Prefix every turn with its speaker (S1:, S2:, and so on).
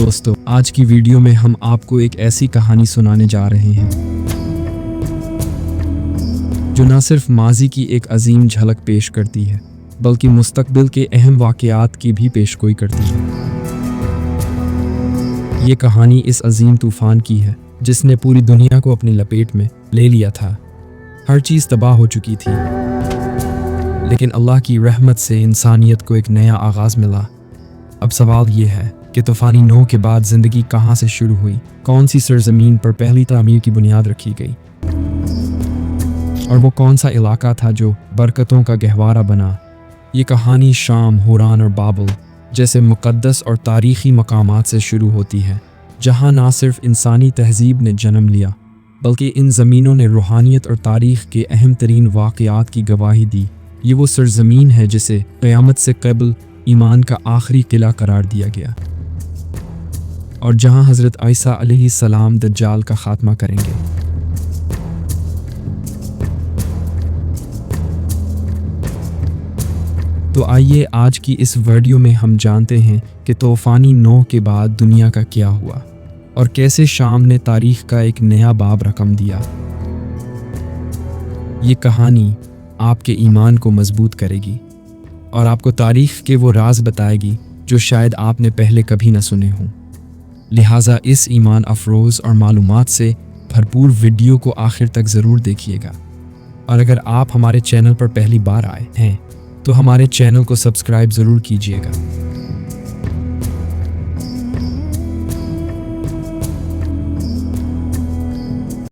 S1: दोस्तों, आज की वीडियो में हम आपको एक ऐसी कहानी सुनाने जा रहे हैं जो न सिर्फ माजी की एक अजीम झलक पेश करती है बल्कि मुस्तकबिल के अहम वाक़यात की भी पेशगोई करती है। ये कहानी इस अजीम तूफ़ान की है जिसने पूरी दुनिया को अपनी लपेट में ले लिया था। हर चीज़ तबाह हो चुकी थी, लेकिन अल्लाह की रहमत से इंसानियत को एक नया आगाज़ मिला। अब सवाल ये है कि तूफ़ानी नूह के बाद ज़िंदगी कहाँ से शुरू हुई, कौन सी सरज़मीन पर पहली तामीर की बुनियाद रखी गई, और वो कौन सा इलाका था जो बरकतों का गहवारा बना। ये कहानी शाम, हुरान और बाबल जैसे मुक़द्दस और तारीख़ी मकामात से शुरू होती है, जहाँ ना सिर्फ इंसानी तहज़ीब ने जन्म लिया बल्कि इन ज़मीनों ने रूहानियत और तारीख़ के अहम तरीन वाक़यात की गवाही दी। ये वो सरज़मीन है जिसे क़यामत से क़ब्ल ईमान का आखिरी किला करार दिया गया और जहां हज़रत ईसा अलैहिस्सलाम दज्जाल का ख़ात्मा करेंगे। तो आइए आज की इस वीडियो में हम जानते हैं कि तूफ़ानी नूह के बाद दुनिया का क्या हुआ और कैसे शाम ने तारीख़ का एक नया बाब रकम दिया। ये कहानी आपके ईमान को मजबूत करेगी और आपको तारीख़ के वो राज बताएगी जो शायद आपने पहले कभी न सुने हों। लिहाजा इस ईमान अफरोज़ और मालूमात से भरपूर वीडियो को आखिर तक ज़रूर देखिएगा। और अगर आप हमारे चैनल पर पहली बार आए हैं तो हमारे चैनल को सब्सक्राइब ज़रूर कीजिएगा।